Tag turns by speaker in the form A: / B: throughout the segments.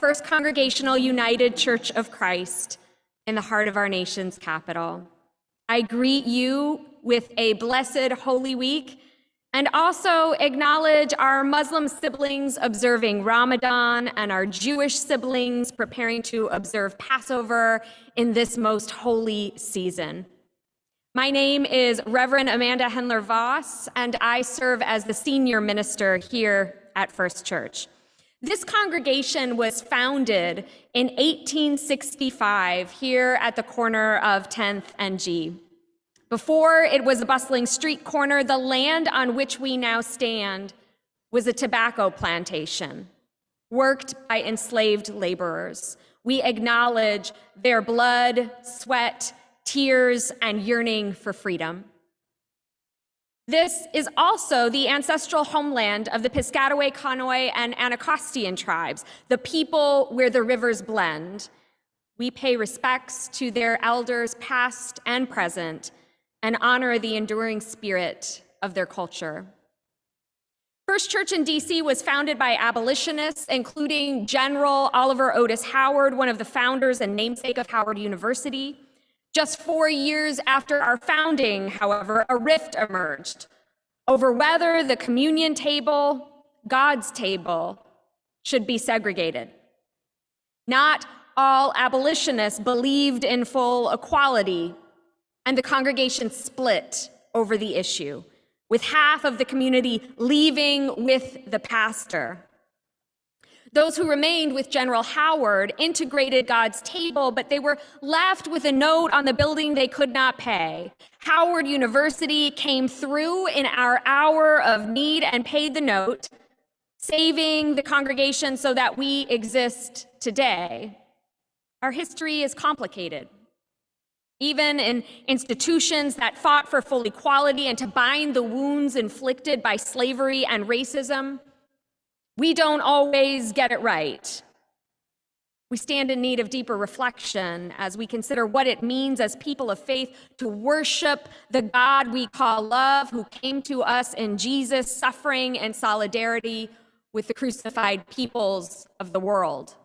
A: First Congregational United Church of Christ in the heart of our nation's capital. I greet you with a blessed Holy Week and also acknowledge our Muslim siblings observing Ramadan and our Jewish siblings preparing to observe Passover in this most holy season. My name is Reverend Amanda Hendler-Voss, and I serve as the senior minister here at First Church. This congregation was founded in 1865 here at the corner of 10th and G. Before it was a bustling street corner, the land on which we now stand was a tobacco plantation, worked by enslaved laborers. We acknowledge their blood, sweat, tears, and yearning for freedom. This is also the ancestral homeland of the Piscataway, Conoy, and Anacostia tribes, the people where the rivers blend. We pay respects to their elders past and present and honor the enduring spirit of their culture. First Church in DC was founded by abolitionists, including General Oliver Otis Howard, one of the founders and namesake of Howard University. Just 4 years after our founding, however, a rift emerged over whether the communion table, God's table, should be segregated. Not all abolitionists believed in full equality, and the congregation split over the issue, with half of the community leaving with the pastor. Those who remained with General Howard integrated God's table, but they were left with a note on the building they could not pay. Howard University came through in our hour of need and paid the note, saving the congregation so that we exist today. Our history is complicated. Even in institutions that fought for full equality and to bind the wounds inflicted by slavery and racism, we don't always get it right. We stand in need of deeper reflection as we consider what it means as people of faith to worship the God we call love, who came to us in Jesus, suffering in solidarity with the crucified peoples of the world.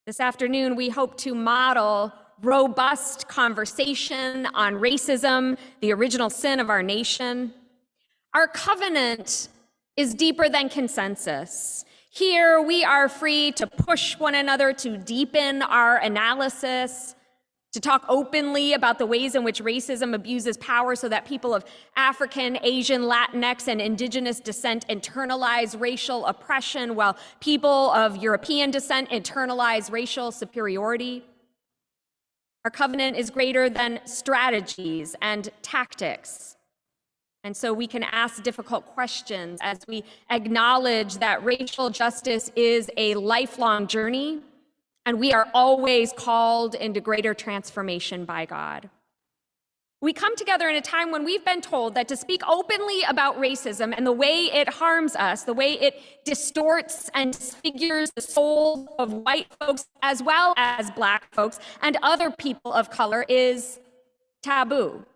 A: This afternoon, we hope to model robust conversation on racism, the original sin of our nation. Our covenant is deeper than consensus. Here, we are free to push one another to deepen our analysis, to talk openly about the ways in which racism abuses power so that people of African, Asian, Latinx, and indigenous descent internalize racial oppression while people of European descent internalize racial superiority. Our covenant is greater than strategies and tactics. And so we can ask difficult questions as we acknowledge that racial justice is a lifelong journey, and we are always called into greater transformation by God. We come together in a time when we've been told that to speak openly about racism and the way it harms us, the way it distorts and disfigures the souls of white folks as well as Black folks and other people of color is taboo.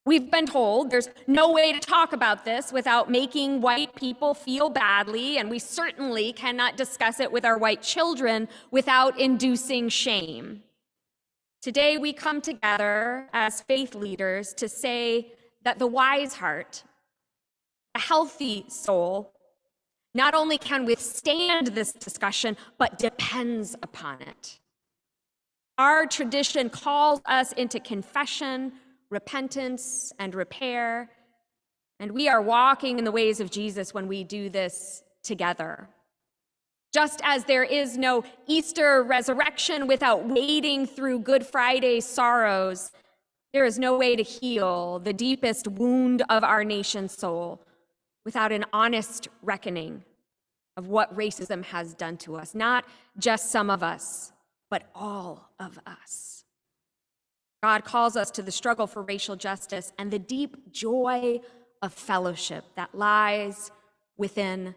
A: We've been told there's no way to talk about this without making white people feel badly, and we certainly cannot discuss it with our white children without inducing shame. Today, we come together as faith leaders to say that the wise heart, a healthy soul, not only can withstand this discussion, but depends upon it. Our tradition calls us into confession, repentance, and repair, and we are walking in the ways of Jesus when we do this together. Just as there is no Easter resurrection without wading through Good Friday's sorrows, there is no way to heal the deepest wound of our nation's soul without an honest reckoning of what racism has done to us, not just some of us, but all of us. God calls us to the struggle for racial justice and the deep joy of fellowship that lies within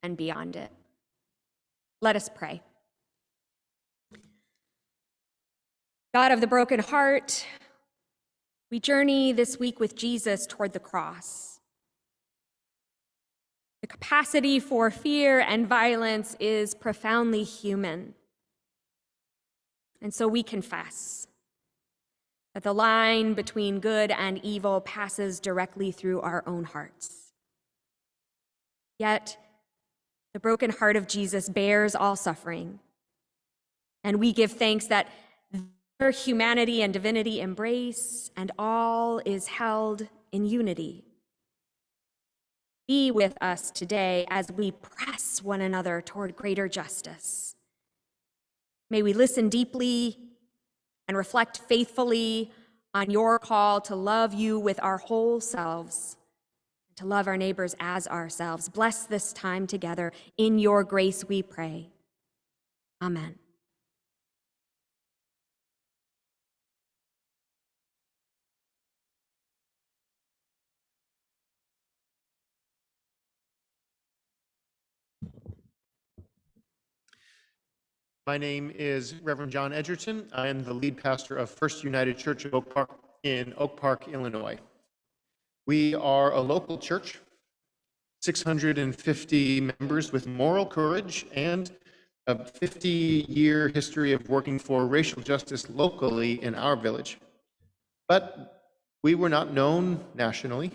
A: and beyond it. Let us pray. God of the broken heart, we journey this week with Jesus toward the cross. The capacity for fear and violence is profoundly human. And so we confess that the line between good and evil passes directly through our own hearts. Yet, the broken heart of Jesus bears all suffering, and we give thanks that their humanity and divinity embrace, and all is held in unity. Be with us today as we press one another toward greater justice. May we listen deeply and reflect faithfully on your call to love you with our whole selves, to love our neighbors as ourselves. Bless this time together. In your grace we pray. Amen.
B: My name is Reverend John Edgerton. I am the lead pastor of First United Church of Oak Park in Oak Park, Illinois. We are a local church, 650 members with moral courage and a 50-year history of working for racial justice locally in our village. But we were not known nationally.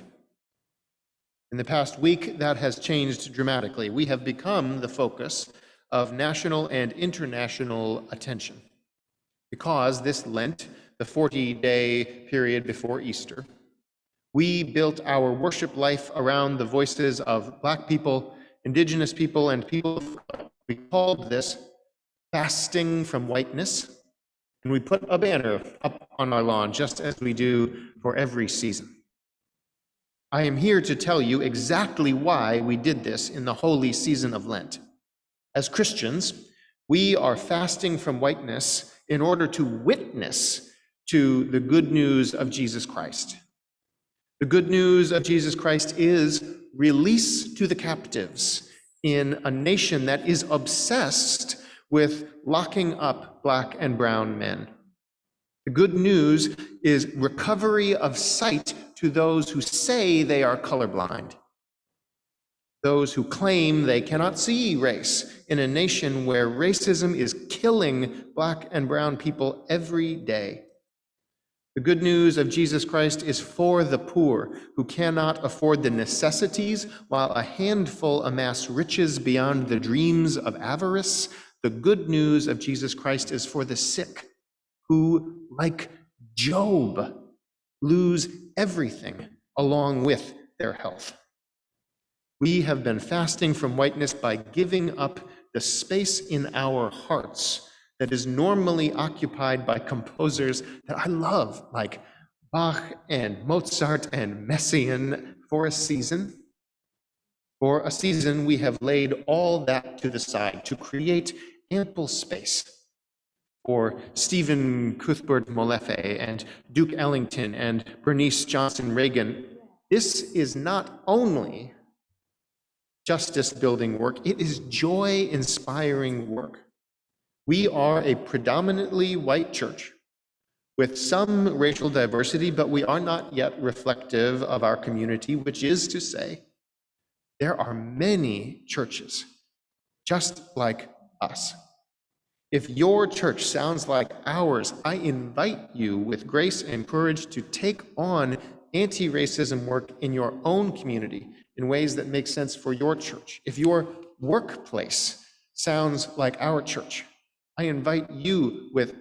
B: In the past week, that has changed dramatically. We have become the focus of national and international attention because this Lent, the 40-day period before Easter, we built our worship life around the voices of Black people, Indigenous people, and people of color. We called this fasting from whiteness, and we put a banner up on our lawn just as we do for every season. I am here to tell you exactly why we did this in the holy season of Lent. As Christians, we are fasting from whiteness in order to witness to the good news of Jesus Christ. The good news of Jesus Christ is release to the captives in a nation that is obsessed with locking up Black and brown men. The good news is recovery of sight to those who say they are colorblind, those who claim they cannot see race in a nation where racism is killing Black and brown people every day. The good news of Jesus Christ is for the poor who cannot afford the necessities while a handful amass riches beyond the dreams of avarice. The good news of Jesus Christ is for the sick who, like Job, lose everything along with their health. We have been fasting from whiteness by giving up the space in our hearts that is normally occupied by composers that I love, like Bach and Mozart and Messiaen. For a season, we have laid all that to the side to create ample space for Stephen Cuthbert Molefe and Duke Ellington and Bernice Johnson Reagan. This is not only justice-building work, it is joy-inspiring work. We are a predominantly white church with some racial diversity, but we are not yet reflective of our community, which is to say, there are many churches just like us. If your church sounds like ours, I invite you with grace and courage to take on anti-racism work in your own community in ways that make sense for your church. If your workplace sounds like our church, I invite you with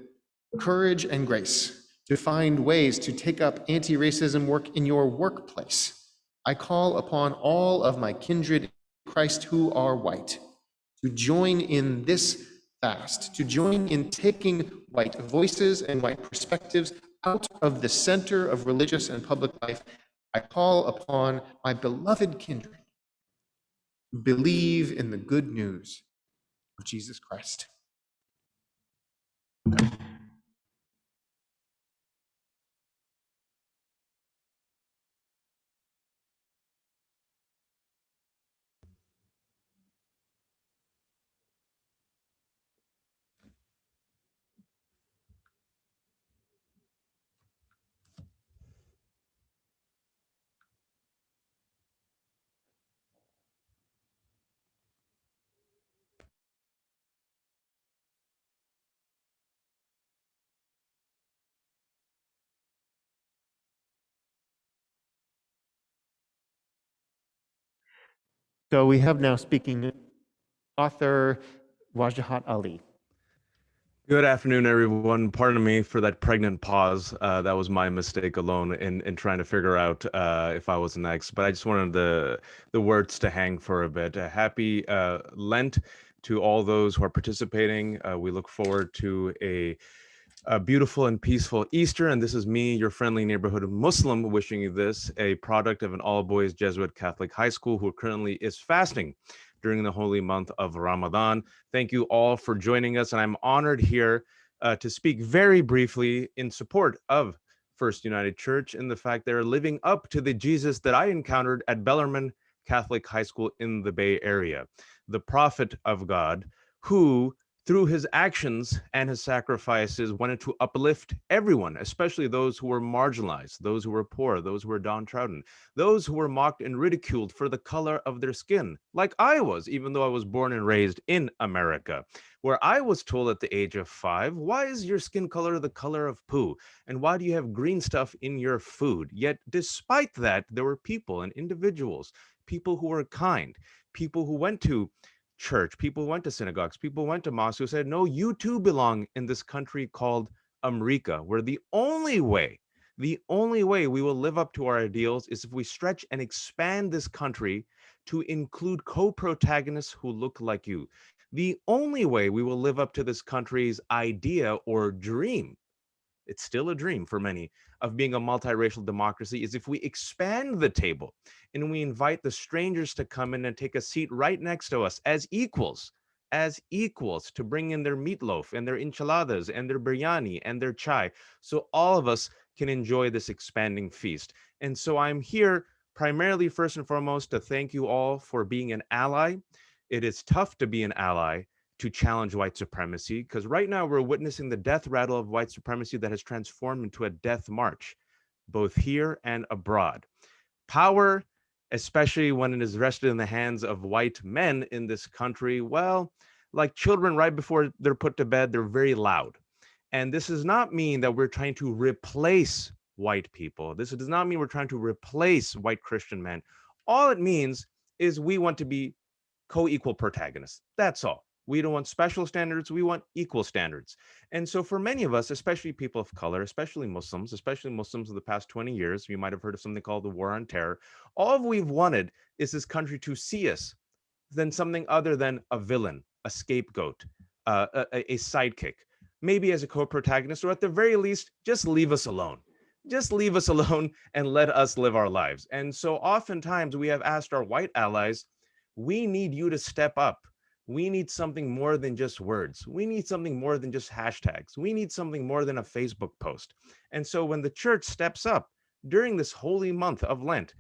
B: courage and grace to find ways to take up anti-racism work in your workplace. I call upon all of my kindred in Christ who are white to join in this fast, to join in taking white voices and white perspectives out of the center of religious and public life. I call upon my beloved kindred to believe in the good news of Jesus Christ. So we have now speaking author Wajahat Ali.
C: Good afternoon, everyone. Pardon me for that pregnant pause. That was my mistake alone in trying to figure out if I was next. But I just wanted the words to hang for a bit. Happy Lent to all those who are participating. We look forward to a beautiful and peaceful Easter. And this is me, your friendly neighborhood Muslim, wishing you this, a product of an all-boys Jesuit Catholic high school who currently is fasting during the holy month of Ramadan. Thank you all for joining us. And I'm honored here to speak very briefly in support of First United Church and the fact they're living up to the Jesus that I encountered at Bellarmine Catholic High School in the Bay Area, the prophet of God, who through his actions and his sacrifices wanted to uplift everyone, especially those who were marginalized, those who were poor, those who were downtrodden, those who were mocked and ridiculed for the color of their skin, like I was, even though I was born and raised in America, where I was told at the age of 5, why is your skin color the color of poo? And why do you have green stuff in your food? Yet despite that, there were people and individuals, people who were kind, people who went to church, people went to synagogues, people went to mosques who said, no, you too belong in this country called America, where the only way we will live up to our ideals is if we stretch and expand this country to include co-protagonists who look like you. The only way we will live up to this country's idea or dream, it's still a dream for many, of being a multiracial democracy is if we expand the table and we invite the strangers to come in and take a seat right next to us as equals to bring in their meatloaf and their enchiladas and their biryani and their chai, so all of us can enjoy this expanding feast. And so I'm here primarily, first and foremost, to thank you all for being an ally. It is tough to be an ally to challenge white supremacy, because right now we're witnessing the death rattle of white supremacy that has transformed into a death march, both here and abroad. Power, especially when it is rested in the hands of white men in this country, well, like children right before they're put to bed, they're very loud. And this does not mean that we're trying to replace white people. This does not mean we're trying to replace white Christian men. All it means is we want to be co-equal protagonists. That's all. We don't want special standards. We want equal standards. And so for many of us, especially people of color, especially Muslims of the past 20 years, you might have heard of something called the War on Terror. All we've wanted is this country to see us than something other than a villain, a scapegoat, a sidekick, maybe as a co-protagonist, or at the very least, just leave us alone. Just leave us alone and let us live our lives. And so oftentimes we have asked our white allies, we need you to step up. We need something more than just words. We need something more than just hashtags. We need something more than a Facebook post. And so when the church steps up during this holy month of Lent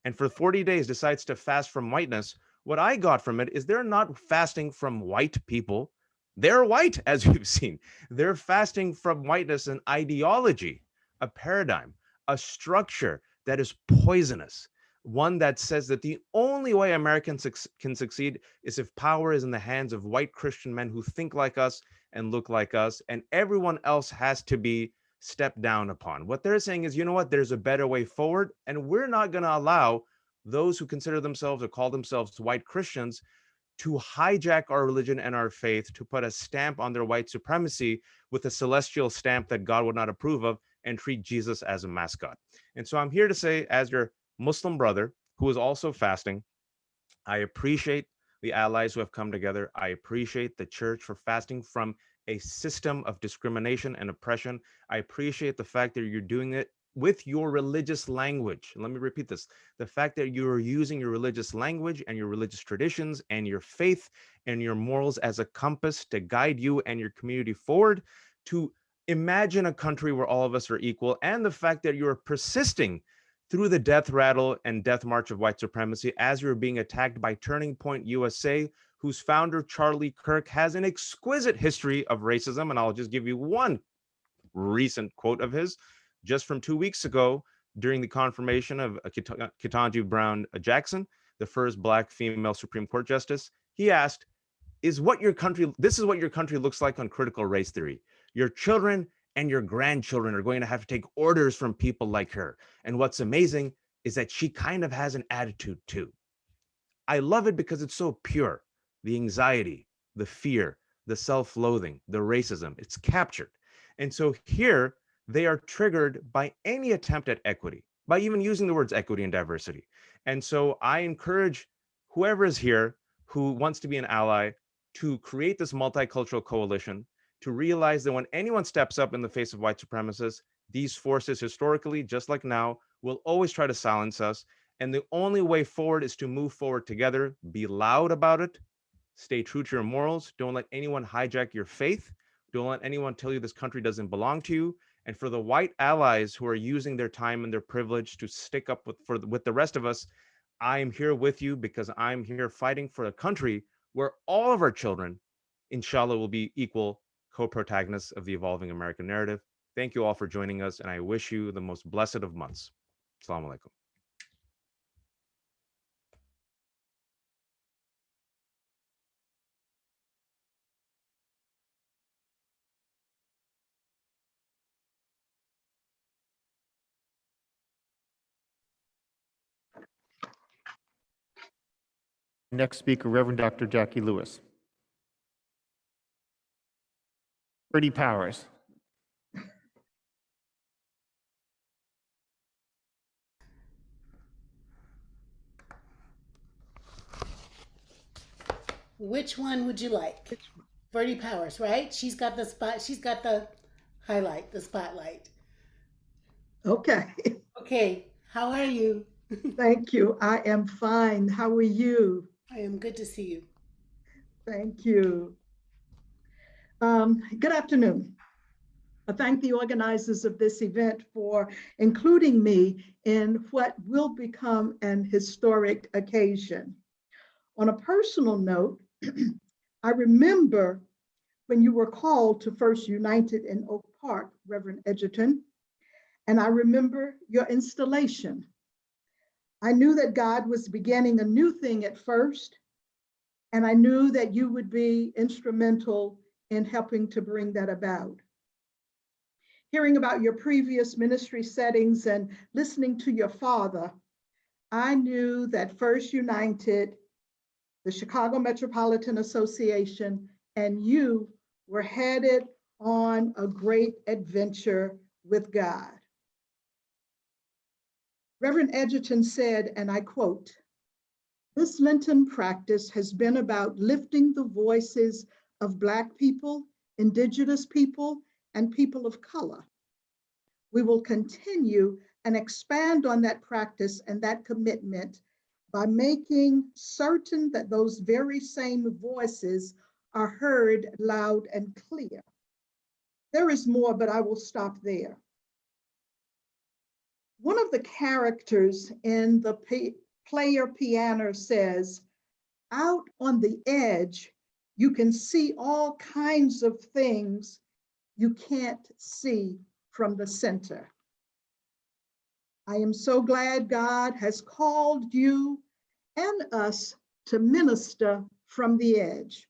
C: and for 40 days decides to fast from whiteness, what I got from it is they're not fasting from white people. They're white, as we've seen. They're fasting from whiteness, an ideology, a paradigm, a structure that is poisonous. One that says that the only way Americans can succeed is if power is in the hands of white Christian men who think like us and look like us, and everyone else has to be stepped down upon. What they're saying is, you know what, there's a better way forward, and we're not going to allow those who consider themselves or call themselves white Christians to hijack our religion and our faith, to put a stamp on their white supremacy with a celestial stamp that God would not approve of, and treat Jesus as a mascot. And so I'm here to say, as your Muslim brother who is also fasting, I appreciate the allies who have come together. I appreciate the church for fasting from a system of discrimination and oppression. I appreciate the fact that you're doing it with your religious language. Let me repeat this. The fact that you're using your religious language and your religious traditions and your faith and your morals as a compass to guide you and your community forward to imagine a country where all of us are equal, and the fact that you're persisting through the death rattle and death march of white supremacy as you're being attacked by Turning Point USA, whose founder, Charlie Kirk, has an exquisite history of racism. And I'll just give you one recent quote of his, just from 2 weeks ago, during the confirmation of Ketanji Brown Jackson, the first Black female Supreme Court justice. He asked, this is what your country looks like on critical race theory. Your children and your grandchildren are going to have to take orders from people like her. And what's amazing is that she kind of has an attitude too. I love it because it's so pure. The anxiety, the fear, the self-loathing, the racism, it's captured. And so here they are triggered by any attempt at equity, by even using the words equity and diversity. And so I encourage whoever is here who wants to be an ally to create this multicultural coalition, to realize that when anyone steps up in the face of white supremacists, these forces historically, just like now, will always try to silence us. And the only way forward is to move forward together, be loud about it, stay true to your morals, don't let anyone hijack your faith, don't let anyone tell you this country doesn't belong to you. And for the white allies who are using their time and their privilege to stick up with the rest of us, I am here with you because I'm here fighting for a country where all of our children, inshallah, will be equal co-protagonists of the evolving American narrative. Thank you all for joining us, and I wish you the most blessed of months. Assalamu alaikum.
B: Next speaker, Reverend Dr. Jaqui Lewis. Vertie Powers.
D: Which one would you like? Vertie Powers, right? She's got the spot. She's got the highlight, the spotlight.
E: Okay.
D: Okay. How are you?
E: Thank you. I am fine. How are you?
D: I am good to see you.
E: Thank you. Good afternoon. I thank the organizers of this event for including me in what will become an historic occasion. On a personal note, I remember when you were called to First United in Oak Park, Reverend Edgerton, and I remember your installation. I knew that God was beginning a new thing at first, and I knew that you would be instrumental in helping to bring that about. Hearing about your previous ministry settings and listening to your father, I knew that First United, the Chicago Metropolitan Association, and you were headed on a great adventure with God. Reverend Edgerton said, and I quote, "This Lenten practice has been about lifting the voices of Black people, Indigenous people, and people of color. We will continue and expand on that practice and that commitment by making certain that those very same voices are heard loud and clear." There is more, but I will stop there. One of the characters in the player piano says, "Out on the edge, you can see all kinds of things you can't see from the center." I am so glad God has called you and us to minister from the edge.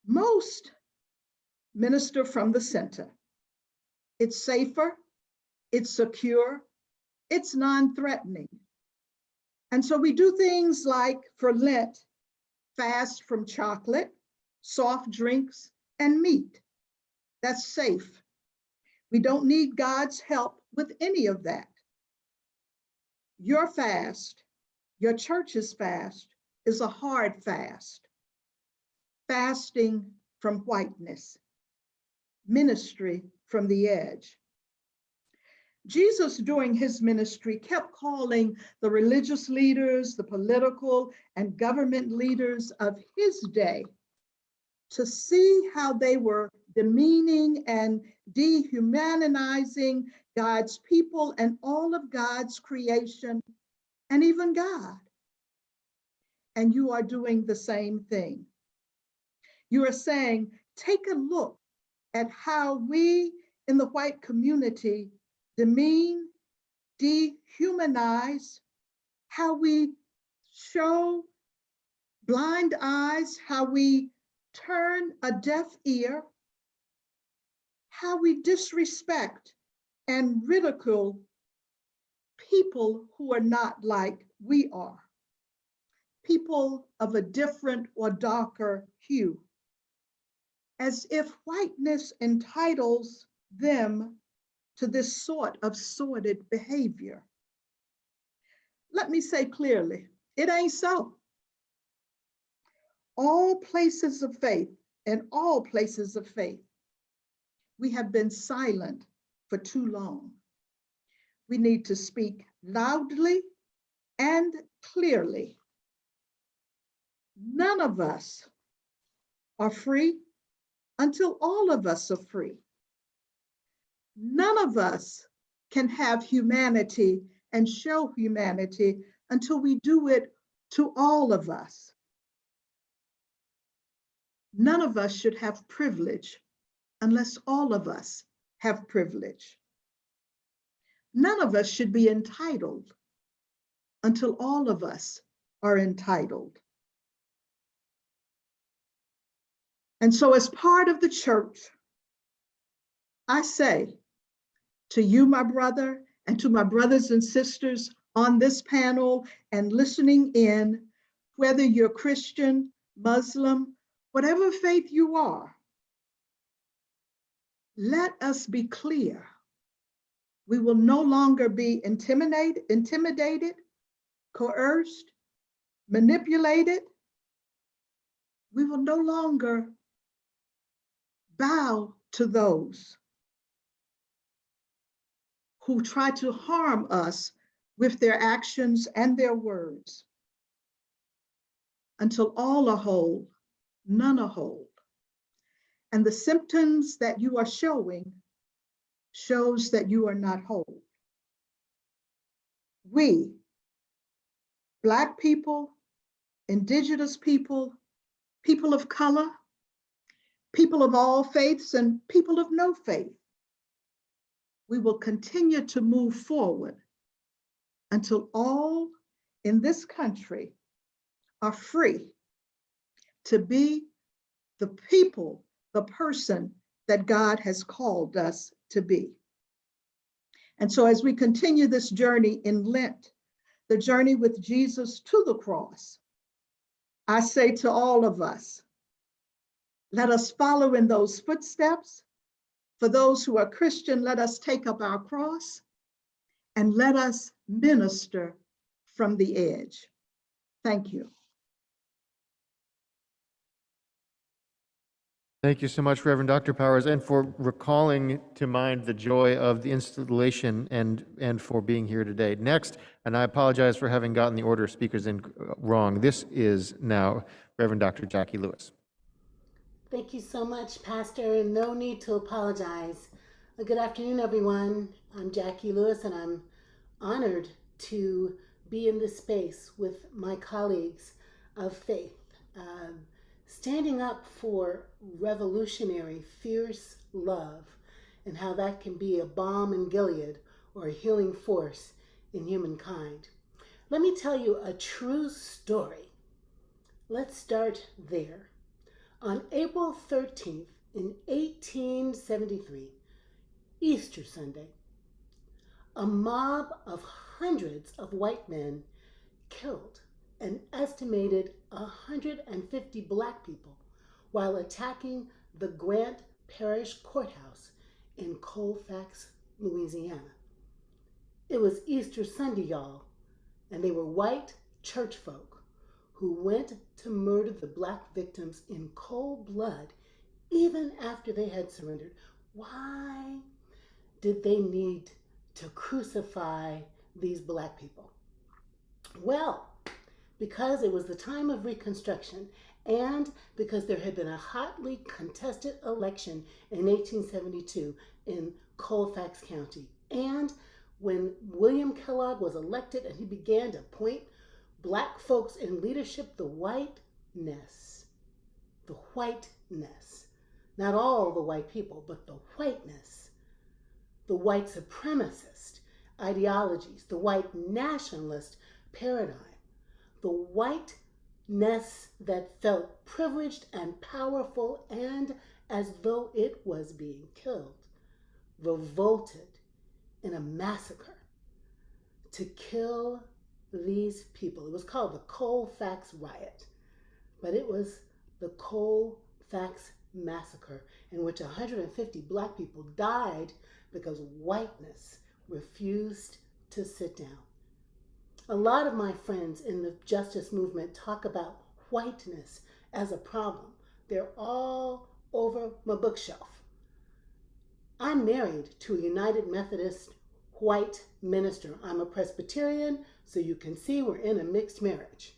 E: Most minister from the center. It's safer, it's secure, it's non-threatening. And so we do things like for Lent, fast from chocolate, soft drinks, and meat. That's safe. We don't need God's help with any of that. Your fast, your church's fast, is a hard fast. Fasting from whiteness, ministry from the edge. Jesus, during his ministry, kept calling the religious leaders, the political and government leaders of his day to see how they were demeaning and dehumanizing God's people and all of God's creation, and even God. And you are doing the same thing. You are saying, take a look at how we in the white community demean, dehumanize, how we show blind eyes, how we turn a deaf ear, how we disrespect and ridicule people who are not like we are. people of a different or darker hue, as if whiteness entitles them to this sort of sordid behavior. Let me say clearly, it ain't so. All places of faith, in all places of faith, we have been silent for too long. We need to speak loudly and clearly. None of us are free until all of us are free. None of us can have humanity and show humanity until we do it to all of us. None of us should have privilege unless all of us have privilege. None of us should be entitled until all of us are entitled. And so, as part of the church, I say to you, my brother, and to my brothers and sisters on this panel and listening in, whether you're Christian, Muslim, whatever faith you are, let us be clear. We will no longer be intimidated, coerced, manipulated. We will no longer bow to those who try to harm us with their actions and their words. Until all are whole, none are whole. And the symptoms that you are showing shows that you are not whole. We, Black people, Indigenous people, people of color, people of all faiths, and people of no faith, we will continue to move forward until all in this country are free to be the people, the person that God has called us to be. And so as we continue this journey in Lent, the journey with Jesus to the cross, I say to all of us, let us follow in those footsteps. For those who are Christian, let us take up our cross and let us minister from the edge. Thank you.
B: Thank you so much, Reverend Dr. Powers, and for recalling to mind the joy of the installation and for being here today. Next, and I apologize for having gotten the order of speakers in wrong, this is now Reverend Dr. Jaqui Lewis.
D: Thank you so much, Pastor, and no need to apologize. Good afternoon, everyone. I'm Jaqui Lewis, and I'm honored to be in this space with my colleagues of faith, standing up for revolutionary, fierce love and how that can be a balm in Gilead or a healing force in humankind. Let me tell you a true story. Let's start there. On April 13th in 1873, Easter Sunday, a mob of hundreds of white men killed an estimated 150 Black people while attacking the Grant Parish Courthouse in Colfax, Louisiana. It was Easter Sunday, y'all, and they were white church folk who went to murder the Black victims in cold blood even after they had surrendered. Why did they need to crucify these Black people? Well, because it was the time of Reconstruction and because there had been a hotly contested election in 1872 in Colfax County. And when William Kellogg was elected and he began to appoint Black folks in leadership, the whiteness, not all the white people, but the whiteness, the white supremacist ideologies, the white nationalist paradigm, the whiteness that felt privileged and powerful and as though it was being killed, revolted in a massacre to kill these people. It was called the Colfax Riot, but it was the Colfax Massacre, in which 150 Black people died because whiteness refused to sit down. A lot of my friends in the justice movement talk about whiteness as a problem. They're all over my bookshelf. I'm married to a United Methodist white minister. I'm a Presbyterian, so you can see we're in a mixed marriage.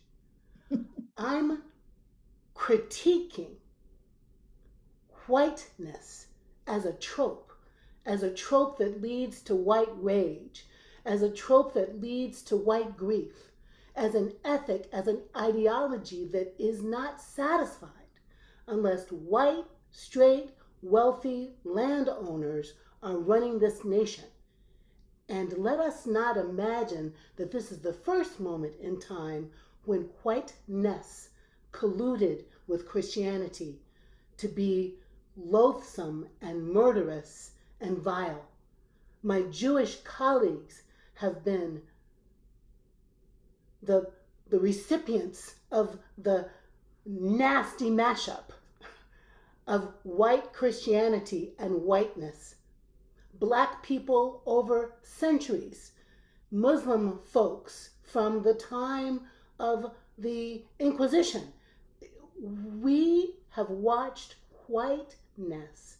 D: I'm critiquing whiteness as a trope that leads to white rage, as a trope that leads to white grief, as an ethic, as an ideology that is not satisfied unless white, straight, wealthy landowners are running this nation. And let us not imagine that this is the first moment in time when whiteness colluded with Christianity to be loathsome and murderous and vile. My Jewish colleagues have been the recipients of the nasty mashup of white Christianity and whiteness. Black people over centuries, Muslim folks from the time of the Inquisition. We have watched whiteness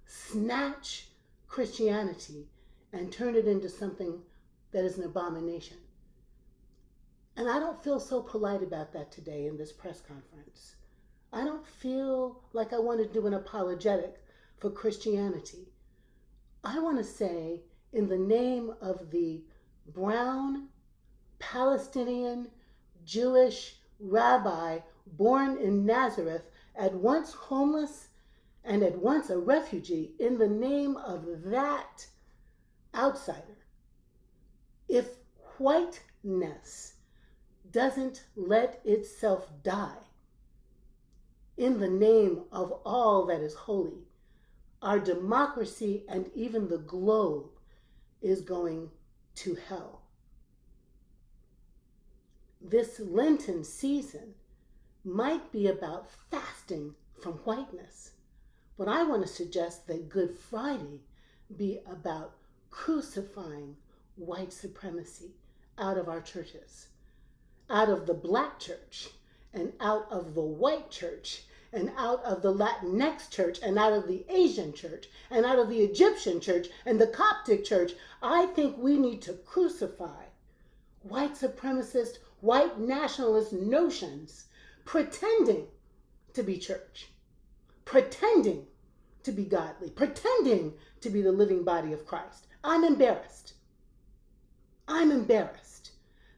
D: snatch Christianity and turn it into something that is an abomination. And I don't feel so polite about that today in this press conference. I don't feel like I want to do an apologetic for Christianity. I want to say, in the name of the brown, Palestinian, Jewish rabbi born in Nazareth, at once homeless and at once a refugee, in the name of that outsider, if whiteness doesn't let itself die in the name of all that is holy, our democracy and even the globe is going to hell. This Lenten season might be about fasting from whiteness, but I want to suggest that Good Friday be about crucifying white supremacy out of our churches, out of the Black church, and out of the white church, and out of the Latinx church, and out of the Asian church, and out of the Egyptian church, and the Coptic church. I think we need to crucify white supremacist, white nationalist notions, pretending to be church, pretending to be godly, pretending to be the living body of Christ. I'm embarrassed. I'm embarrassed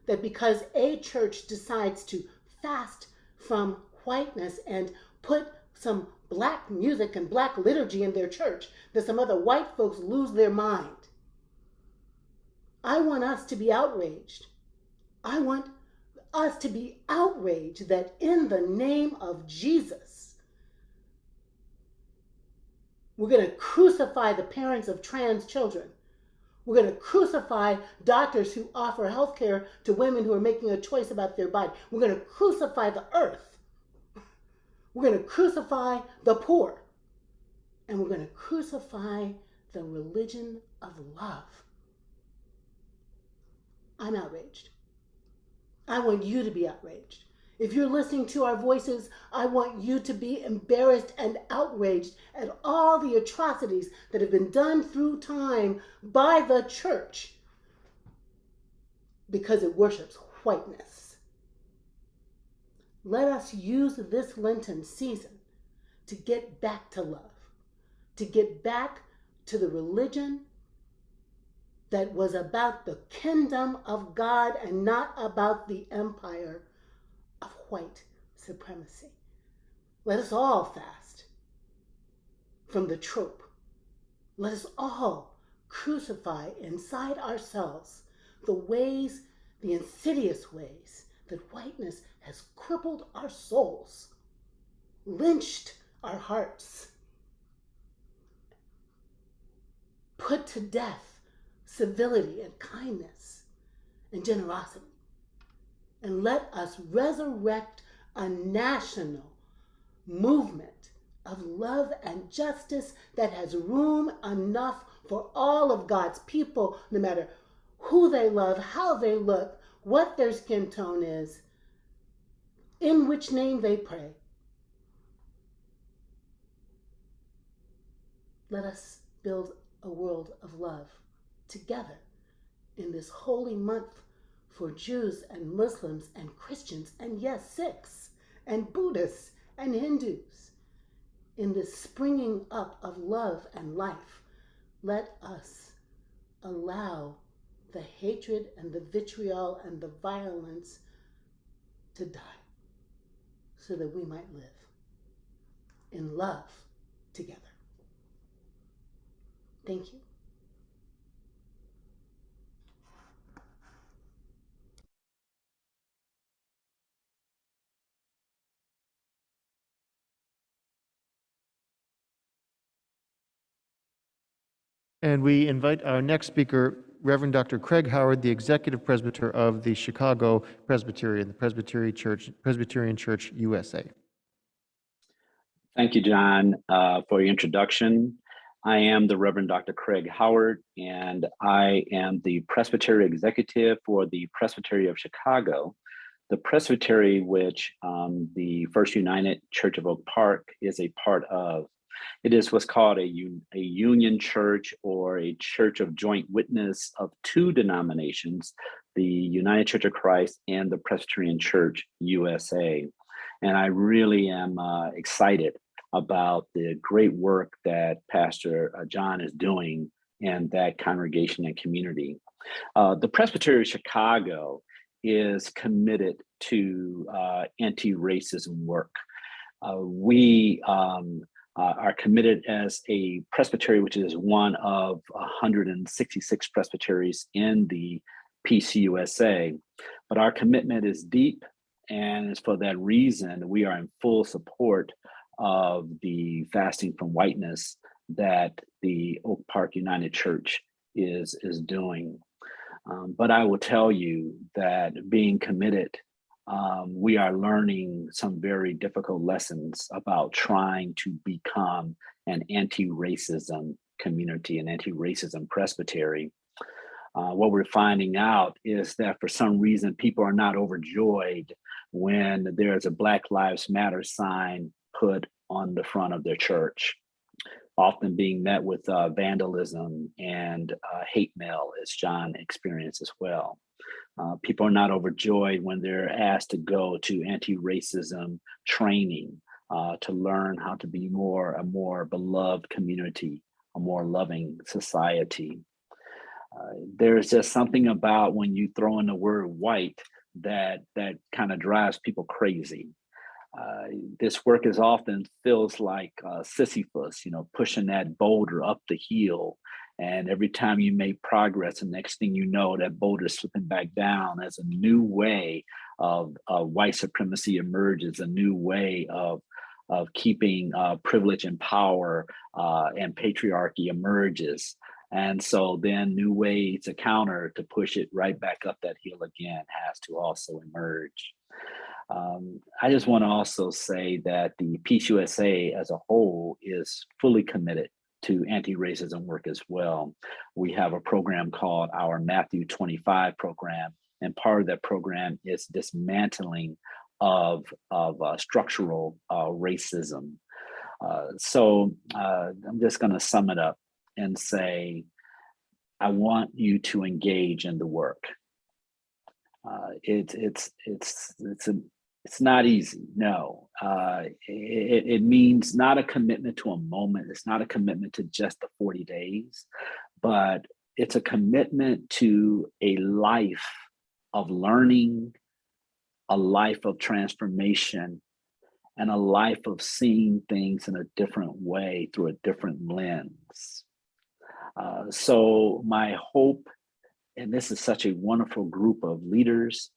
D: that because a church decides to fast from whiteness and put some Black music and Black liturgy in their church, that some other white folks lose their mind. I want us to be outraged. I want us to be outraged that in the name of Jesus, we're going to crucify the parents of trans children. We're going to crucify doctors who offer health care to women who are making a choice about their body. We're going to crucify the earth. We're going to crucify the poor. And we're going to crucify the religion of love. I'm outraged. I want you to be outraged. If you're listening to our voices, I want you to be embarrassed and outraged at all the atrocities that have been done through time by the church because it worships whiteness. Let us use this Lenten season to get back to love, to get back to the religion that was about the kingdom of God and not about the empire of white supremacy. Let us all fast from the trope. Let us all crucify inside ourselves the ways, the insidious ways that whiteness has crippled our souls, lynched our hearts, put to death civility and kindness and generosity. and let us resurrect a national movement of love and justice that has room enough for all of God's people, no matter who they love, how they look, what their skin tone is, in which name they pray. Let us build a world of love together in this holy month for Jews and Muslims and Christians and yes, Sikhs and Buddhists and Hindus. In this springing up of love and life, let us allow the hatred and the vitriol and the violence to die so that we might live in love together. Thank you.
B: And we invite our next speaker, Reverend Dr. Craig Howard, the Executive Presbyter of the Chicago Presbytery and the Presbyterian Church, USA.
F: Thank you, John, for your introduction. I am the Reverend Dr. Craig Howard, and I am the Presbytery Executive for the Presbytery of Chicago. The Presbytery, which the First United Church of Oak Park is a part of. It is what's called a union church, or a church of joint witness of two denominations, the United Church of Christ and the Presbyterian Church USA. And I really am excited about the great work that Pastor John is doing in that congregation and community. The Presbytery of Chicago is committed to anti-racism work. We are committed as a presbytery, which is one of 166 presbyteries in the PCUSA. But our commitment is deep, and it's for that reason we are in full support of the fasting from whiteness that the Oak Park United Church is doing. But I will tell you that being committed, we are learning some very difficult lessons about trying to become an anti-racism community, an anti-racism presbytery. What we're finding out is that for some reason, people are not overjoyed when there's a Black Lives Matter sign put on the front of their church, often being met with vandalism and hate mail, as John experienced as well. People are not overjoyed when they're asked to go to anti-racism training to learn how to be a more beloved community, a more loving society. There's just something about when you throw in the word white that kind of drives people crazy. This work is often feels like Sisyphus, pushing that boulder up the hill. And every time you make progress, the next thing you know, that boulder is slipping back down as a new way of white supremacy emerges, a new way of keeping privilege and power and patriarchy emerges. And so then new ways to counter, to push it right back up that hill again, has to also emerge. I just want to also say that the PCUSA as a whole is fully committed to anti-racism work as well. We have a program called our Matthew 25 program, and part of that program is dismantling of structural racism. So I'm just going to sum it up and say, I want you to engage in the work. It's not easy. No, it means not a commitment to a moment. It's not a commitment to just the 40 days, but it's a commitment to a life of learning, a life of transformation, and a life of seeing things in a different way through a different lens. So my hope, and this is such a wonderful group of leaders,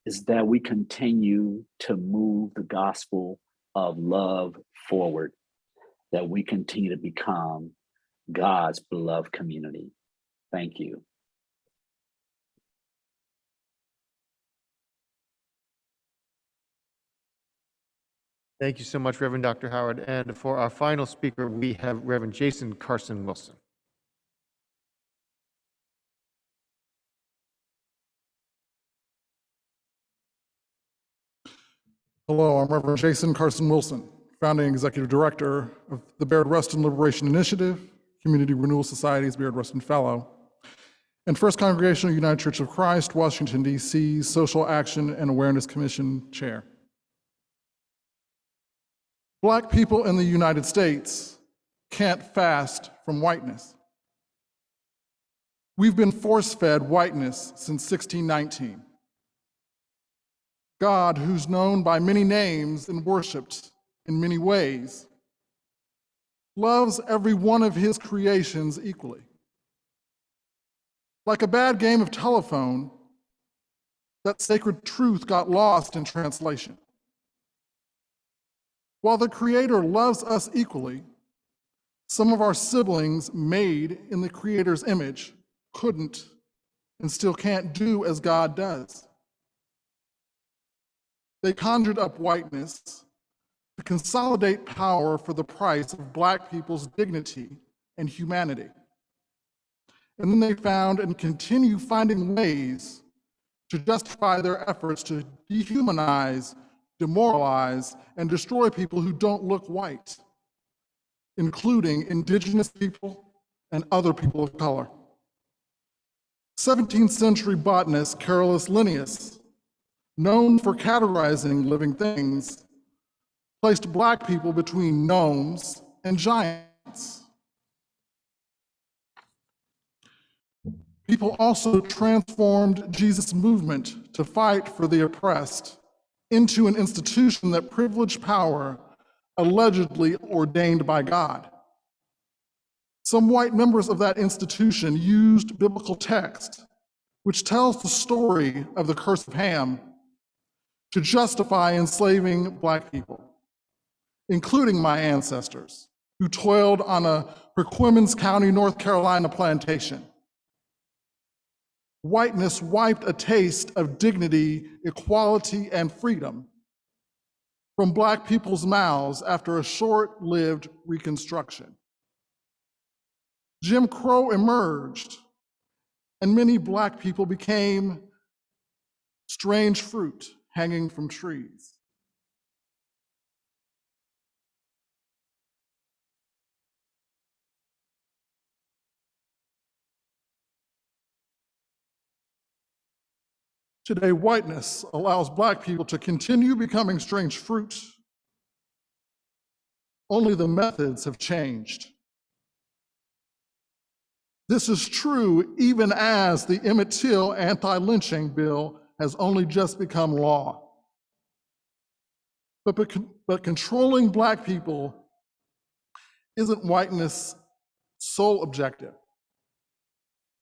F: is that we continue to move the gospel of love forward, that we continue to become God's beloved community. Thank you.
B: Thank you so much, Reverend Dr. Howard. And for our final speaker, we have Reverend Jason Carson Wilson.
G: Hello, I'm Reverend Jason Carson Wilson, founding executive director of the Bayard Rustin Liberation Initiative, Community Renewal Society's Bayard Rustin Fellow, and First Congregational United Church of Christ, Washington, D.C., Social Action and Awareness Commission Chair. Black people in the United States can't fast from whiteness. We've been force-fed whiteness since 1619. God, who's known by many names and worshiped in many ways, loves every one of his creations equally. Like a bad game of telephone, that sacred truth got lost in translation. While the Creator loves us equally, some of our siblings made in the Creator's image couldn't and still can't do as God does. They conjured up whiteness to consolidate power for the price of Black people's dignity and humanity. And then they found and continue finding ways to justify their efforts to dehumanize, demoralize, and destroy people who don't look white, including indigenous people and other people of color. 17th century botanist Carolus Linnaeus, known for categorizing living things, placed Black people between gnomes and giants. People also transformed Jesus' movement to fight for the oppressed into an institution that privileged power allegedly ordained by God. Some white members of that institution used biblical text, which tells the story of the curse of Ham, to justify enslaving Black people, including my ancestors, who toiled on a Perquimans County, North Carolina plantation. Whiteness wiped a taste of dignity, equality, and freedom from Black people's mouths after a short-lived Reconstruction. Jim Crow emerged, and many Black people became strange fruit hanging from trees. Today, whiteness allows Black people to continue becoming strange fruit. Only the methods have changed. This is true even as the Emmett Till anti-lynching bill has only just become law. But controlling Black people isn't whiteness' sole objective.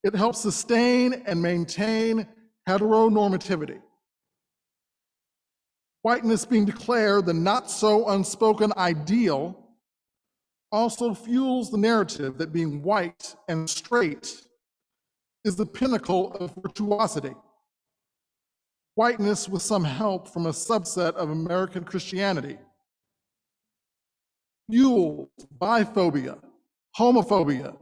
G: It helps sustain and maintain heteronormativity. Whiteness being declared the not so unspoken ideal also fuels the narrative that being white and straight is the pinnacle of virtuosity. Whiteness with some help from a subset of American Christianity fuels biphobia, homophobia,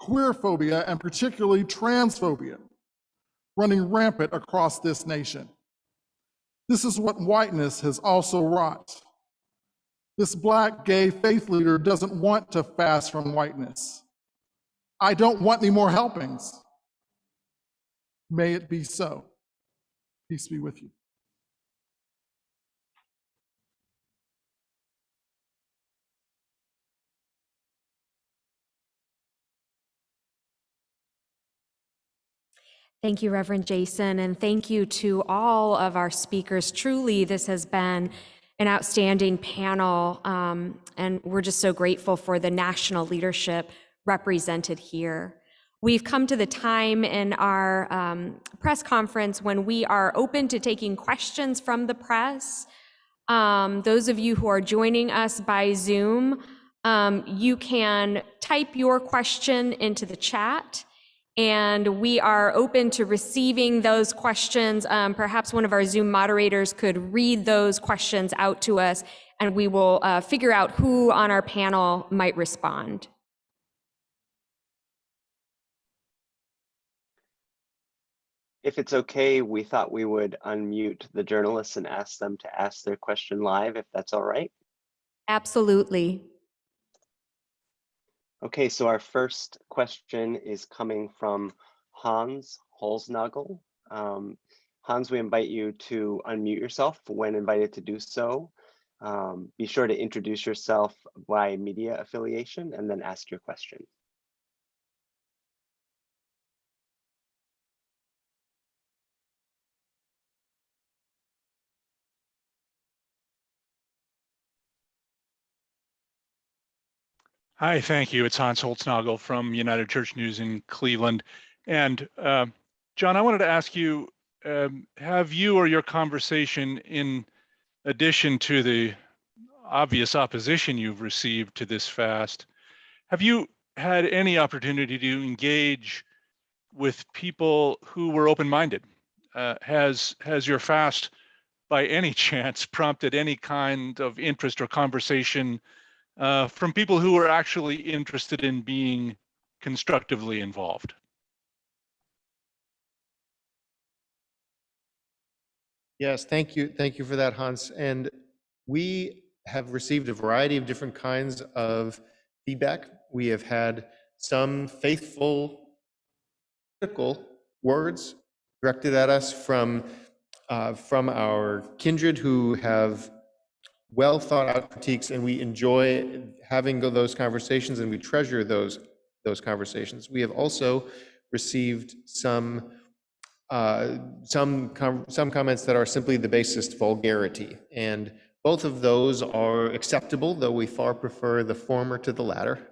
G: queerphobia, and particularly transphobia, running rampant across this nation. This is what whiteness has also wrought. This Black gay faith leader doesn't want to fast from whiteness. I don't want any more helpings. May it be so. Peace be with you.
A: Thank you, Reverend Jason, and thank you to all of our speakers. Truly, this has been an outstanding panel, and we're just so grateful for the national leadership represented here. We've come to the time in our press conference when we are open to taking questions from the press. Those of you who are joining us by Zoom, you can type your question into the chat, and we are open to receiving those questions. Perhaps one of our Zoom moderators could read those questions out to us, and we will figure out who on our panel might respond.
H: If it's okay, we thought we would unmute the journalists and ask them to ask their question live, if that's all right.
A: Absolutely.
H: Okay, so our first question is coming from Hans Holznagel. Hans, we invite you to unmute yourself when invited to do so. Be sure to introduce yourself by media affiliation and then ask your question.
I: Hi, thank you. It's Hans Holznagel from United Church News in Cleveland. And John, I wanted to ask you, have you or your conversation, in addition to the obvious opposition you've received to this fast, have you had any opportunity to engage with people who were open-minded? Has your fast by any chance prompted any kind of interest or conversation from people who are actually interested in being constructively involved?
B: Yes, thank you. Thank you for that, Hans. And we have received a variety of different kinds of feedback. We have had some faithful, critical words directed at us from our kindred who have well thought out critiques, and we enjoy having those conversations, and we treasure those conversations. We have also received some comments that are simply the basest vulgarity, and both of those are acceptable, though we far prefer the former to the latter.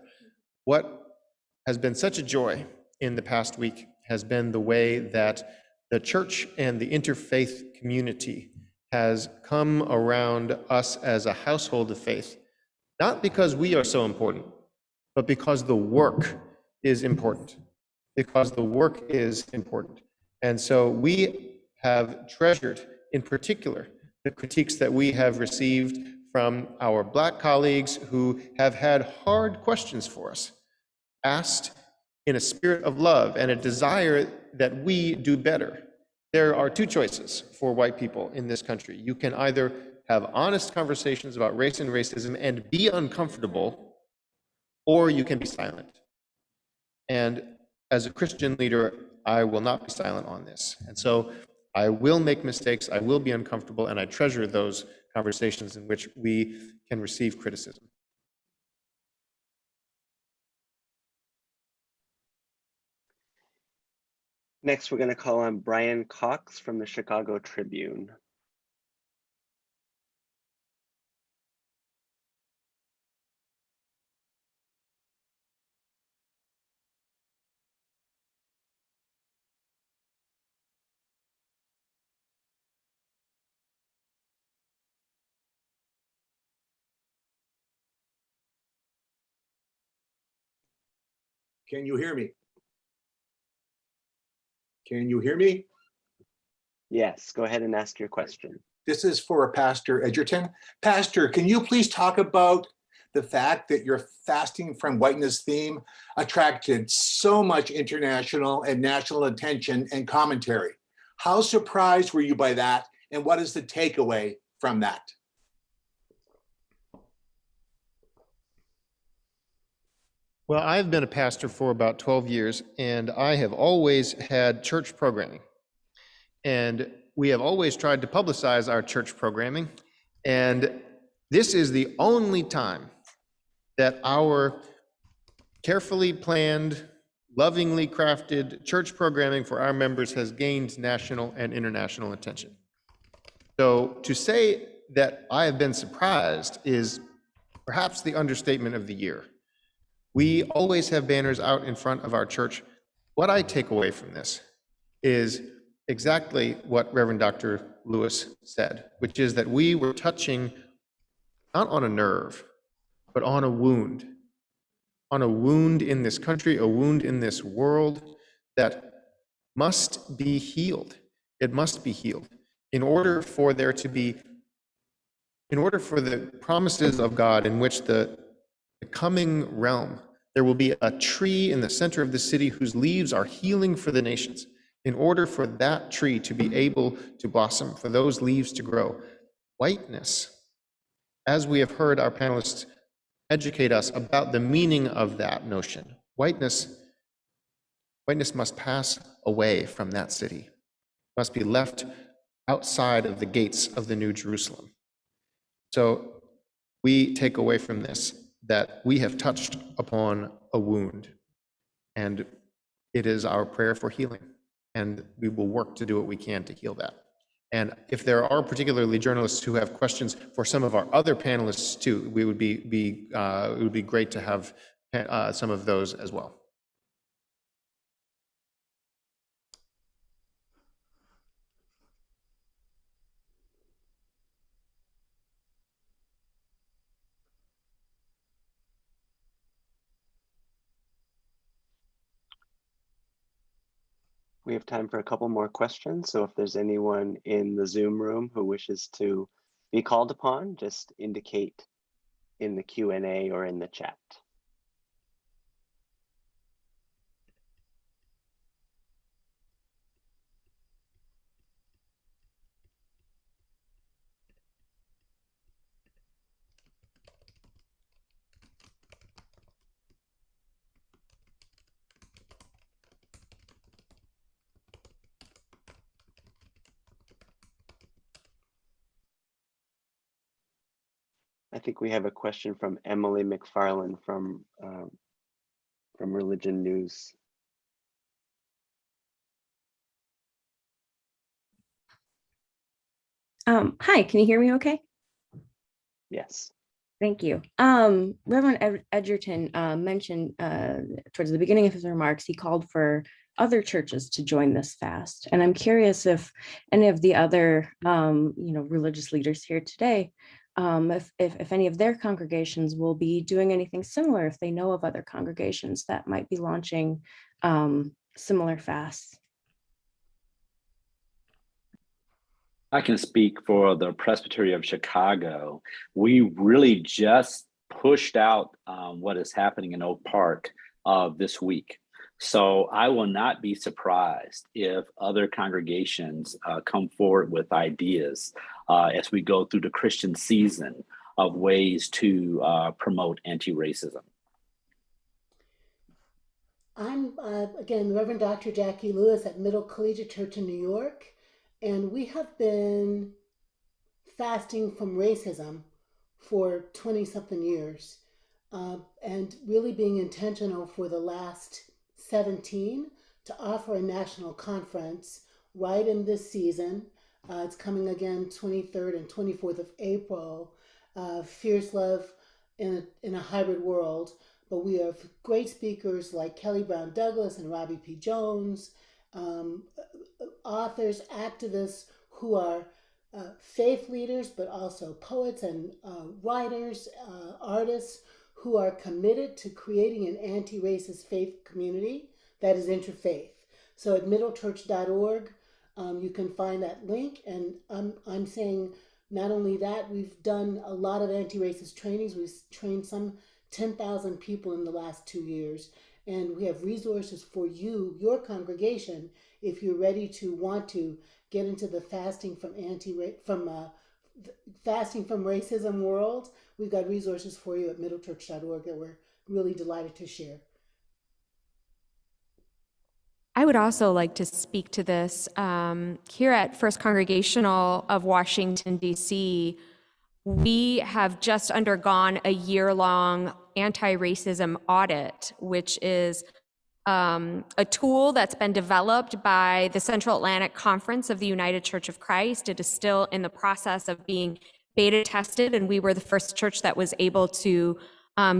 B: What has been such a joy in the past week has been the way that the church and the interfaith community has come around us as a household of faith, not because we are so important, but because the work is important, And so we have treasured, in particular, the critiques that we have received from our Black colleagues who have had hard questions for us, asked in a spirit of love and a desire that we do better. There are two choices for white people in this country. You can either have honest conversations about race and racism and be uncomfortable, or you can be silent. And as a Christian leader, I will not be silent on this. And so I will make mistakes, I will be uncomfortable, and I treasure those conversations in which we can receive criticism.
H: Next, we're going to call on Brian Cox from the Chicago Tribune.
J: Can you hear me? Can you hear me?
H: Yes, go ahead and ask your question.
J: This is for Pastor Edgerton. Pastor, can you please talk about the fact that your fasting from whiteness theme attracted so much international and national attention and commentary? How surprised were you by that? And what is the takeaway from that?
B: Well, I've been a pastor for about 12 years, and I have always had church programming. And we have always tried to publicize our church programming. And this is the only time that our carefully planned, lovingly crafted church programming for our members has gained national and international attention. So to say that I have been surprised is perhaps the understatement of the year. We always have banners out in front of our church. What I take away from this is exactly what Reverend Dr. Lewis said, which is that we were touching not on a nerve, but on a wound in this country, a wound in this world that must be healed. It must be healed in order for there to be, in order for the promises of God in which the coming realm, there will be a tree in the center of the city whose leaves are healing for the nations. In order for that tree to be able to blossom, for those leaves to grow, whiteness, as we have heard our panelists educate us about the meaning of that notion, whiteness must pass away from that city, must be left outside of the gates of the New Jerusalem. So we take away from this that we have touched upon a wound, and it is our prayer for healing, and we will work to do what we can to heal that. And if there are particularly journalists who have questions for some of our other panelists too, it would be great to have some of those as well.
H: We have time for a couple more questions. So if there's anyone in the Zoom room who wishes to be called upon, just indicate in the Q&A or in the chat. I think we have a question from Emily McFarland from Religion News.
K: Hi, can you hear me okay?
H: Yes.
K: Thank you. Reverend Edgerton mentioned towards the beginning of his remarks, he called for other churches to join this fast. And I'm curious if any of the other religious leaders here today, if any of their congregations will be doing anything similar, if they know of other congregations that might be launching similar fasts.
F: I can speak for the Presbytery of Chicago. We really just pushed out what is happening in Oak Park this week. So I will not be surprised if other congregations come forward with ideas as we go through the Christian season of ways to promote anti-racism.
D: I'm, again, Reverend Dr. Jaqui Lewis at Middle Collegiate Church in New York, and we have been fasting from racism for 20-something years, and really being intentional for the last 17 to offer a national conference right in this season. It's coming again 23rd and 24th of April, Fierce Love in a Hybrid World. But we have great speakers like Kelly Brown Douglas and Robbie P. Jones, authors, activists who are faith leaders, but also poets and writers, artists who are committed to creating an anti-racist faith community that is interfaith. So at middlechurch.org, you can find that link. And I'm saying not only that, we've done a lot of anti-racist trainings. We've trained some 10,000 people in the last 2 years. And we have resources for you, your congregation, if you're ready to want to get into the fasting from racism world. We've got resources for you at middlechurch.org that we're really delighted to share.
A: I would also like to speak to this. Here at First Congregational of Washington, D.C., we have just undergone a year-long anti-racism audit, which is a tool that's been developed by the Central Atlantic Conference of the United Church of Christ. It is still in the process of being beta tested, and we were the first church that was able to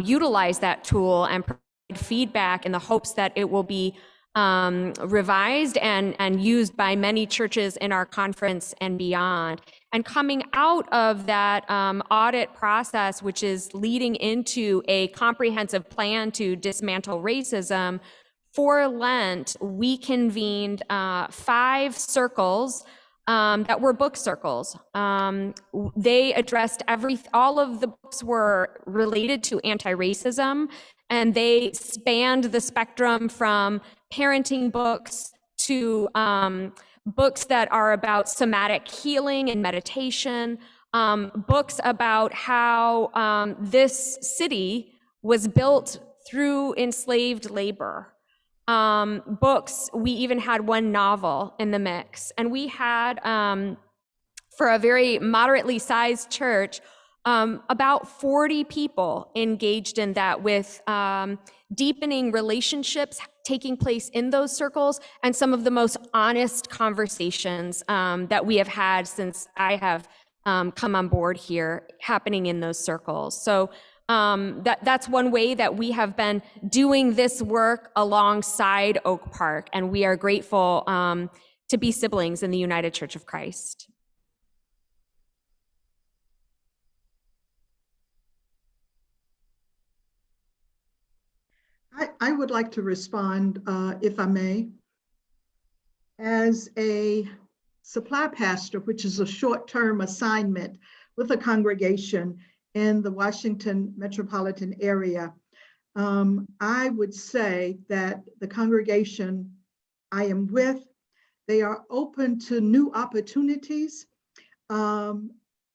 A: utilize that tool and provide feedback in the hopes that it will be revised and used by many churches in our conference and beyond. And coming out of that audit process, which is leading into a comprehensive plan to dismantle racism, for Lent, we convened 5 circles that were book circles. They addressed all of the books were related to anti-racism, and they spanned the spectrum from parenting books to books that are about somatic healing and meditation, books about how this city was built through enslaved labor. Books, we even had one novel in the mix. And we had, for a very moderately sized church, about 40 people engaged in that, with deepening relationships taking place in those circles, and some of the most honest conversations that we have had since I have come on board here happening in those circles. So that's one way that we have been doing this work alongside Oak Park, and we are grateful to be siblings in the United Church of Christ.
E: I would like to respond, if I may. As a supply pastor, which is a short-term assignment with a congregation in the Washington metropolitan area, I would say that the congregation I am with, they are open to new opportunities in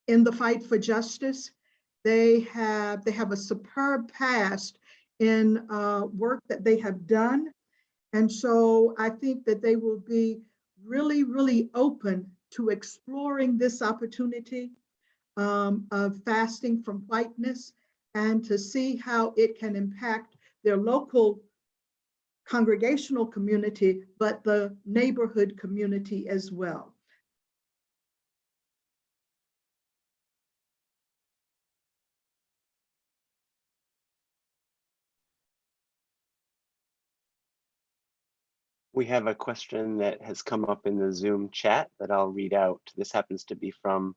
E: the fight for justice. They have a superb past in work that they have done. And so I think that they will be really, really open to exploring this opportunity of fasting from whiteness, and to see how it can impact their local congregational community, but the neighborhood community as well.
H: We have a question that has come up in the Zoom chat that I'll read out. This happens to be from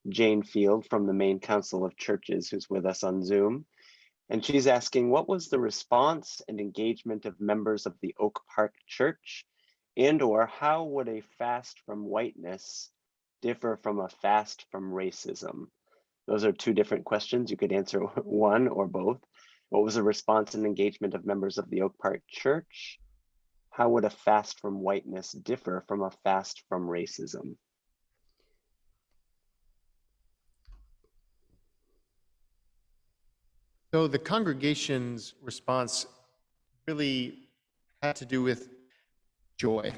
H: Jane Field from the Maine Council of Churches, who's with us on Zoom. And she's asking, what was the response and engagement of members of the Oak Park Church, and/or how would a fast from whiteness differ from a fast from racism? Those are 2 different questions. You could answer one or both. What was the response and engagement of members of the Oak Park Church? How would a fast from whiteness differ from a fast from racism?
B: So the congregation's response really had to do with joy.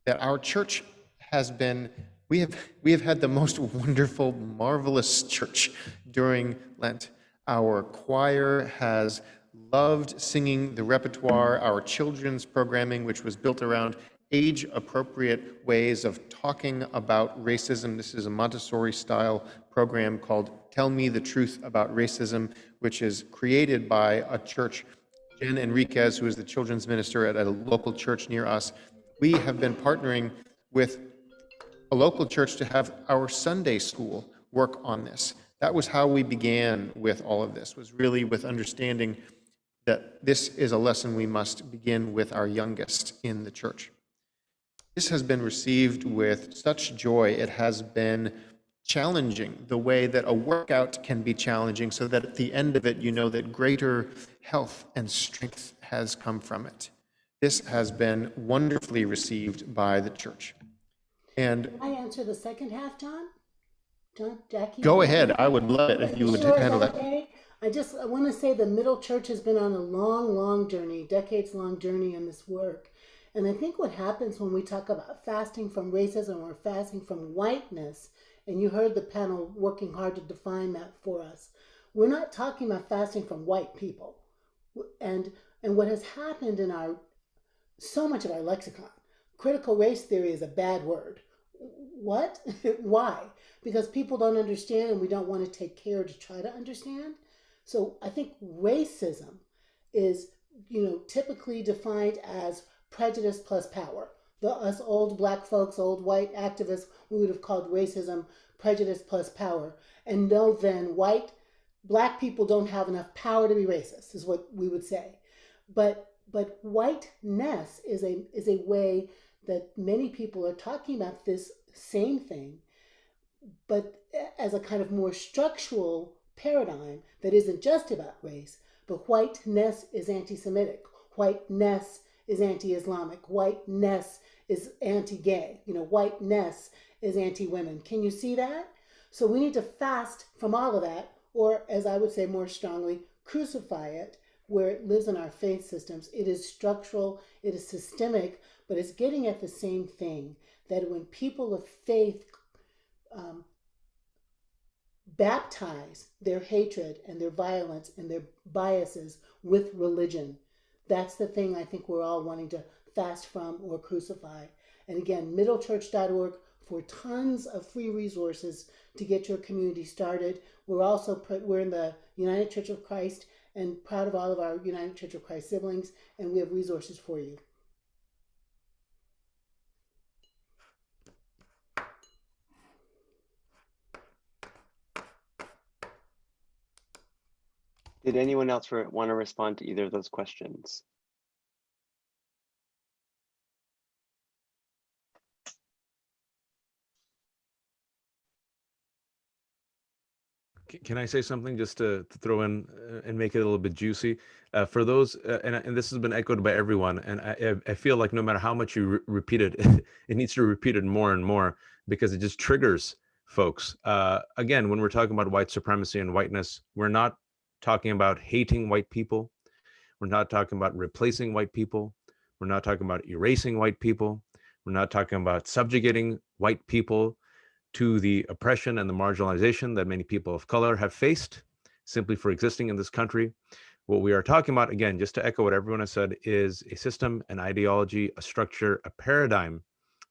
B: That our church has been, we have had the most wonderful, marvelous church during Lent. Our choir has loved singing the repertoire, our children's programming, which was built around age-appropriate ways of talking about racism. This is a Montessori-style program called Tell Me the Truth About Racism, which is created by a church, Jen Enriquez, who is the children's minister at a local church near us. We have been partnering with a local church to have our Sunday school work on this. That was how we began with all of this, was really with understanding that this is a lesson we must begin with our youngest in the church. This has been received with such joy. It has been challenging, the way that a workout can be challenging, so that at the end of it, you know that greater health and strength has come from it. This has been wonderfully received by the church. And
D: Can I answer the second half, John? Jackie?
B: Go ahead. I would love it if you would handle that.
D: Okay? I want to say the Middle Church has been on a long journey, decades-long journey in this work. And I think what happens when we talk about fasting from racism or fasting from whiteness, and you heard the panel working hard to define that for us, we're not talking about fasting from white people. And what has happened in so much of our lexicon, critical race theory is a bad word. What? Why? Because people don't understand, and we don't want to take care to try to understand. So I think racism is, typically defined as prejudice plus power. Us old black folks, old white activists, we would have called racism prejudice plus power. And no, then black people don't have enough power to be racist, is what we would say. But But whiteness is a way that many people are talking about this same thing, but as a kind of more structural paradigm that isn't just about race, but whiteness is anti-Semitic, whiteness is anti-Islamic, whiteness is anti-gay, whiteness is anti-women. Can you see that? So we need to fast from all of that, or as I would say more strongly, crucify it where it lives in our faith systems. It is structural, it is systemic, but it's getting at the same thing, that when people of faith baptize their hatred and their violence and their biases with religion, that's the thing I think we're all wanting to fast from or crucify. And again, middlechurch.org for tons of free resources to get your community started. We're in the United Church of Christ and proud of all of our United Church of Christ siblings, and we have resources for you.
H: Did anyone else want to respond to either of those questions?
C: Can I say something just to throw in and make it a little bit juicy? For those, and this has been echoed by everyone, and I feel like no matter how much you repeat it, it needs to be repeated more and more because it just triggers folks. Again, when we're talking about white supremacy and whiteness, we're not talking about hating white people. We're not talking about replacing white people. We're not talking about erasing white people. We're not talking about subjugating white people to the oppression and the marginalization that many people of color have faced simply for existing in this country. What we are talking about, again, just to echo what everyone has said, is a system, an ideology, a structure, a paradigm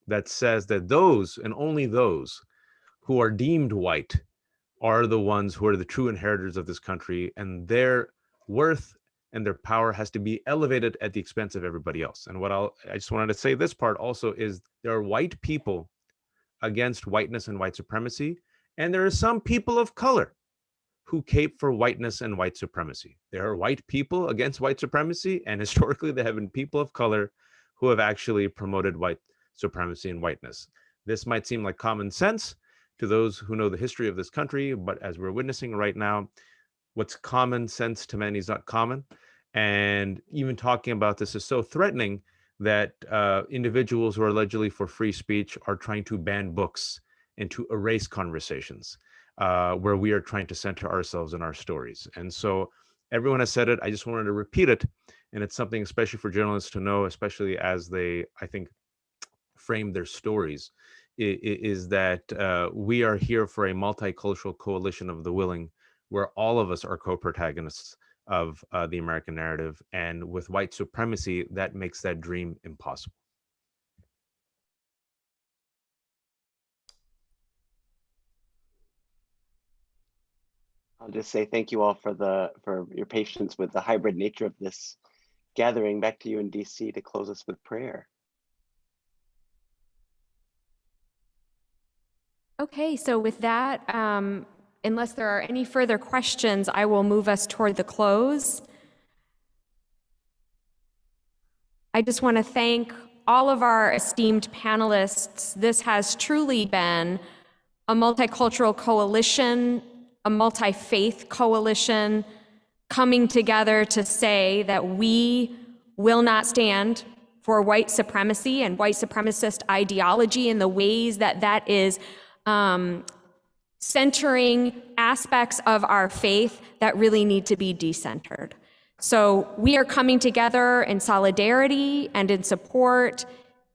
C: that says that those and only those who are deemed white are the ones who are the true inheritors of this country, and their worth and their power has to be elevated at the expense of everybody else. And I just wanted to say this part also is there are white people against whiteness and white supremacy, and there are some people of color who cape for whiteness and white supremacy. There are white people against white supremacy, and historically there have been people of color who have actually promoted white supremacy and whiteness. This might seem like common sense to those who know the history of this country, but as we're witnessing right now, what's common sense to many is not common. And even talking about this is so threatening that individuals who are allegedly for free speech are trying to ban books and to erase conversations where we are trying to center ourselves in our stories. And so everyone has said it. I just wanted to repeat it. And it's something especially for journalists to know, especially as they, I think, frame their stories, is that we are here for a multicultural coalition of the willing, where all of us are co-protagonists of the American narrative. And with white supremacy, that makes that dream impossible.
H: I'll just say thank you all for your patience with the hybrid nature of this gathering. Back to you in DC to close us with prayer.
A: Okay, so with that, unless there are any further questions, I will move us toward the close. I just want to thank all of our esteemed panelists. This has truly been a multicultural coalition, a multi-faith coalition, coming together to say that we will not stand for white supremacy and white supremacist ideology in the ways that that is centering aspects of our faith that really need to be decentered. So we are coming together in solidarity and in support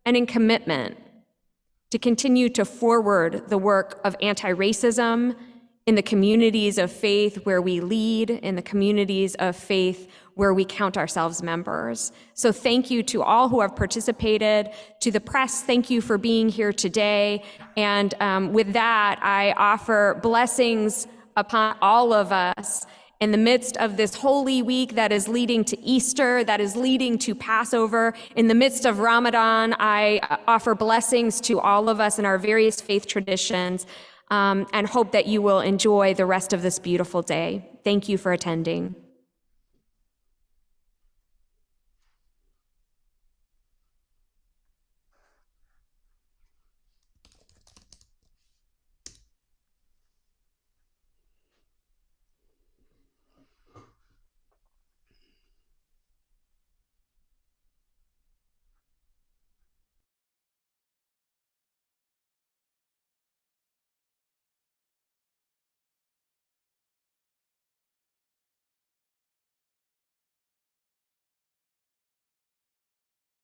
A: and in commitment to continue to forward the work of anti-racism in the communities of faith where we lead, in the communities of faith where we count ourselves members. So thank you to all who have participated. To the press, thank you for being here today. And with that, I offer blessings upon all of us in the midst of this Holy Week that is leading to Easter, that is leading to Passover. In the midst of Ramadan, I offer blessings to all of us in our various faith traditions, and hope that you will enjoy the rest of this beautiful day. Thank you for attending.